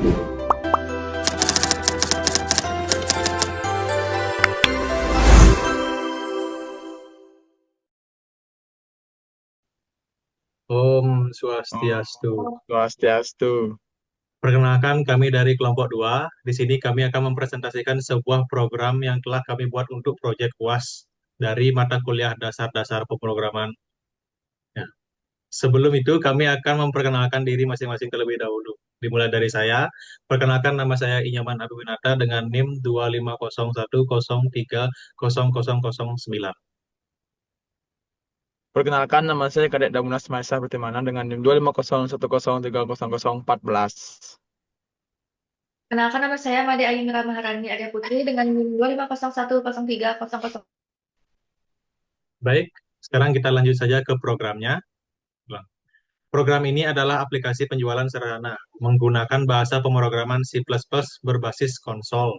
Om Oh, Swastiastu. Swastiastu. Perkenalkan kami dari kelompok 2. Di sini kami akan mempresentasikan sebuah program yang telah kami buat untuk proyek UAS dari mata kuliah dasar-dasar pemrograman. Ya. Sebelum itu kami akan memperkenalkan diri masing-masing terlebih dahulu. Dimulai dari saya. Perkenalkan, nama saya Inyaman Abiwinata dengan NIM 25010303009. Perkenalkan, nama saya Kadek Damunas Maesa Pertimana dengan NIM 25010303014. Kenalkan nama saya Made Ayu Mira Maharani Arya Putri dengan NIM 250103000. Baik, sekarang kita lanjut saja ke programnya. Program ini adalah aplikasi penjualan sederhana menggunakan bahasa pemrograman C++ berbasis konsol.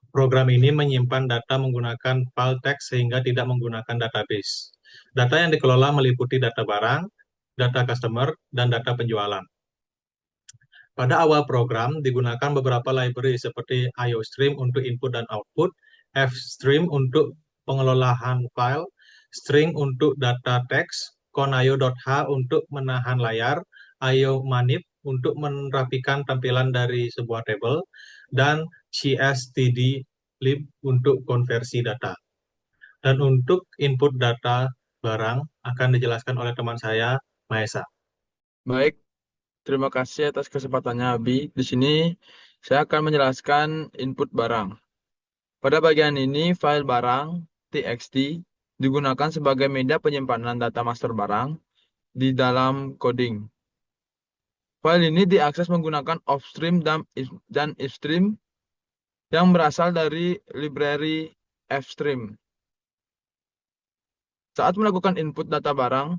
Program ini menyimpan data menggunakan file teks sehingga tidak menggunakan database. Data yang dikelola meliputi data barang, data customer, dan data penjualan. Pada awal program digunakan beberapa library seperti IOStream untuk input dan output, FStream untuk pengelolaan file, String untuk data teks, Conaio.h untuk menahan layar, IOManip untuk merapikan tampilan dari sebuah tabel, dan CSTDlib untuk konversi data. Dan untuk input data barang akan dijelaskan oleh teman saya, Maesa. Baik, terima kasih atas kesempatannya, Abi. Di sini saya akan menjelaskan input barang. Pada bagian ini, file barang txt digunakan sebagai media penyimpanan data master barang di dalam coding. File ini diakses menggunakan offstream dan ifstream yang berasal dari library fstream. Saat melakukan input data barang,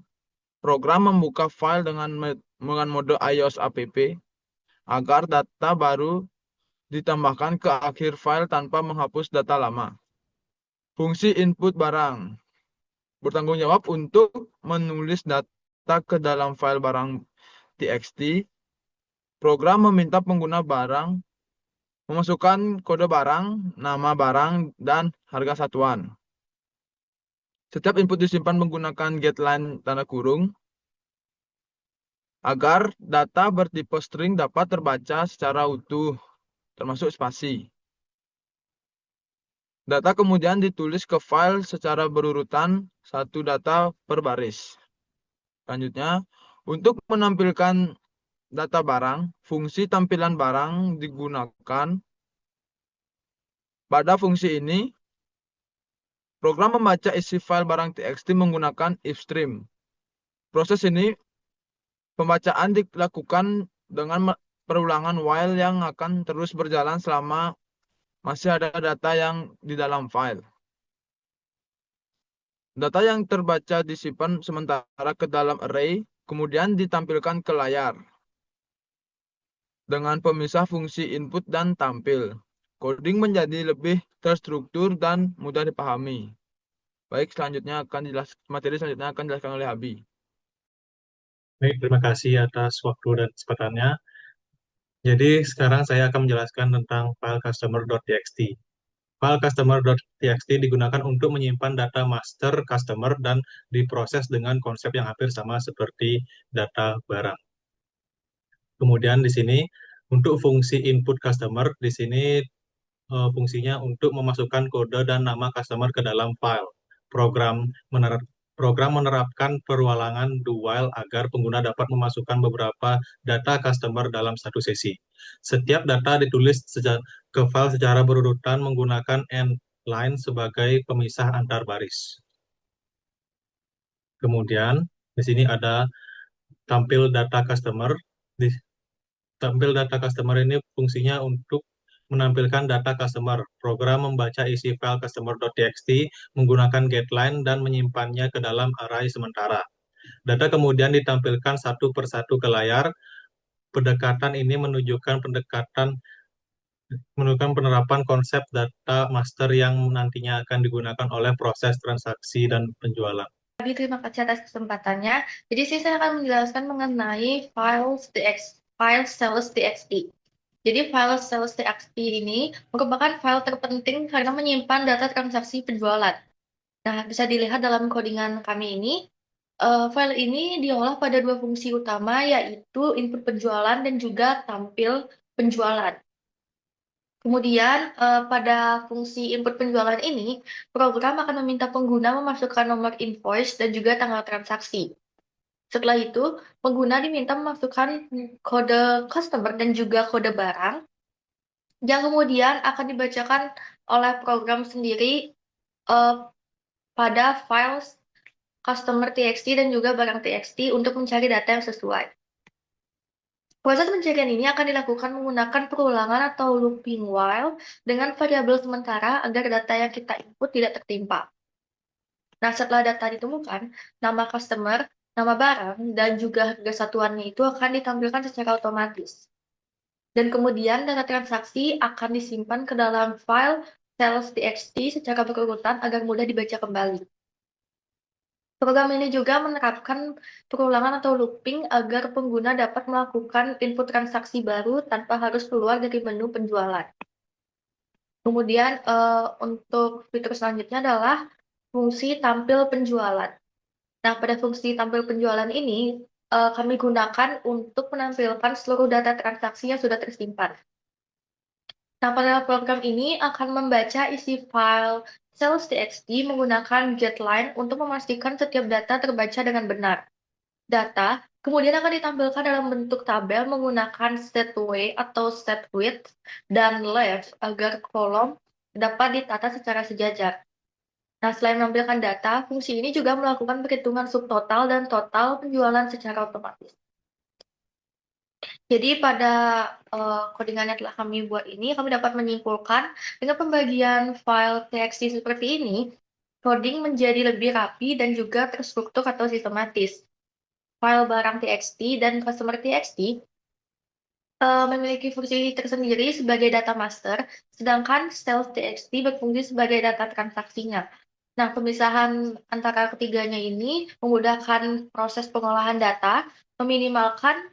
program membuka file dengan mode iOS app agar data baru ditambahkan ke akhir file tanpa menghapus data lama. Fungsi input barang bertanggung jawab untuk menulis data ke dalam file barang txt. Program meminta pengguna barang memasukkan kode barang, nama barang, dan harga satuan. Setiap input disimpan menggunakan getLine tanda kurung agar data bertipe string dapat terbaca secara utuh, termasuk spasi. Data kemudian ditulis ke file secara berurutan, satu data per baris. Selanjutnya, untuk menampilkan data barang, fungsi tampilan barang digunakan. Pada fungsi ini, program membaca isi file barang txt menggunakan ifstream. Proses ini, pembacaan dilakukan dengan perulangan while yang akan terus berjalan selama masih ada data yang di dalam file. Data yang terbaca disimpan sementara ke dalam array, kemudian ditampilkan ke layar dengan pemisah fungsi input dan tampil. Coding menjadi lebih terstruktur dan mudah dipahami. Baik, materi selanjutnya akan dijelaskan oleh Abi. Baik, terima kasih atas waktu dan kesempatannya. Jadi sekarang saya akan menjelaskan tentang file customer.txt. File customer.txt digunakan untuk menyimpan data master customer dan diproses dengan konsep yang hampir sama seperti data barang. Kemudian di sini untuk fungsi input customer, di sini fungsinya untuk memasukkan kode dan nama customer ke dalam file. Program mener- Program menerapkan perulangan do while agar pengguna dapat memasukkan beberapa data customer dalam satu sesi. Setiap data ditulis ke file secara berurutan menggunakan end line sebagai pemisah antar baris. Kemudian di sini ada tampil data customer. Di Tampil data customer ini fungsinya untuk menampilkan data customer. Program membaca isi file customer.txt menggunakan getLine dan menyimpannya ke dalam array sementara. Data kemudian ditampilkan satu persatu ke layar. Pendekatan ini menunjukkan penerapan konsep data master yang nantinya akan digunakan oleh proses transaksi dan penjualan. Abi, terima kasih atas kesempatannya. Jadi saya akan menjelaskan mengenai file sales.txt. Jadi file sales.txt ini merupakan file terpenting karena menyimpan data transaksi penjualan. Nah, bisa dilihat dalam codingan kami ini, file ini diolah pada dua fungsi utama, yaitu input penjualan dan juga tampil penjualan. Kemudian, pada fungsi input penjualan ini, program akan meminta pengguna memasukkan nomor invoice dan juga tanggal transaksi. Setelah itu, pengguna diminta memasukkan kode customer dan juga kode barang yang kemudian akan dibacakan oleh program sendiri pada file customer.txt dan juga barang.txt untuk mencari data yang sesuai. Proses pencarian ini akan dilakukan menggunakan perulangan atau looping while dengan variabel sementara agar data yang kita input tidak tertimpa. Nah, setelah data ditemukan, nama customer, nama barang, dan juga harga satuannya itu akan ditampilkan secara otomatis. Dan kemudian data transaksi akan disimpan ke dalam file sales.txt secara berurutan agar mudah dibaca kembali. Program ini juga menerapkan perulangan atau looping agar pengguna dapat melakukan input transaksi baru tanpa harus keluar dari menu penjualan. Kemudian untuk fitur selanjutnya adalah fungsi tampil penjualan. Nah, pada fungsi tampil penjualan ini kami gunakan untuk menampilkan seluruh data transaksi yang sudah tersimpan. Nah, pada program ini akan membaca isi file sales.txt menggunakan getLine untuk memastikan setiap data terbaca dengan benar. Data kemudian akan ditampilkan dalam bentuk tabel menggunakan setWay atau setWidth dan left agar kolom dapat ditata secara sejajar. Nah, selain menampilkan data, fungsi ini juga melakukan perhitungan subtotal dan total penjualan secara otomatis. Jadi pada codingan yang telah kami buat ini, kami dapat menyimpulkan dengan pembagian file txt seperti ini, coding menjadi lebih rapi dan juga terstruktur atau sistematis. File barang txt dan customer txt memiliki fungsi tersendiri sebagai data master, sedangkan sales.txt berfungsi sebagai data transaksinya. Nah, pemisahan antara ketiganya ini memudahkan proses pengolahan data, meminimalkan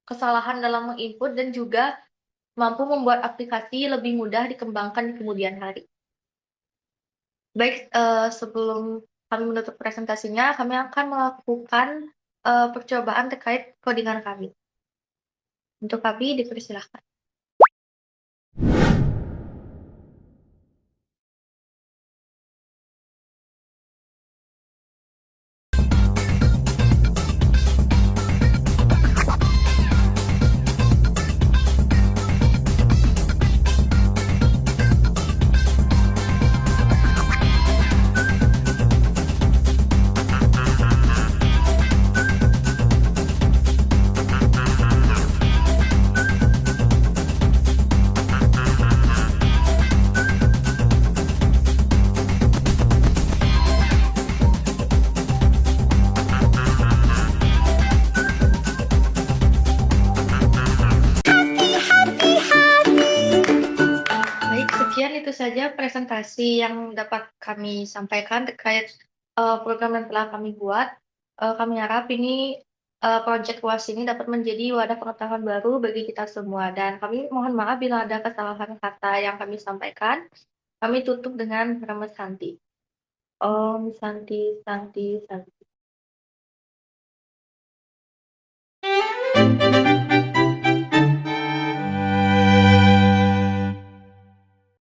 kesalahan dalam menginput dan juga mampu membuat aplikasi lebih mudah dikembangkan di kemudian hari. Baik, sebelum kami menutup presentasinya, kami akan melakukan percobaan terkait codingan kami. Untuk kami dipersilahkan. Baik, sekian itu saja presentasi yang dapat kami sampaikan terkait program yang telah kami buat. Kami harap ini proyek UAS ini dapat menjadi wadah pengetahuan baru bagi kita semua. Dan kami mohon maaf bila ada kesalahan kata yang kami sampaikan. Kami tutup dengan Rama Santi. Om Santi Santi Santi.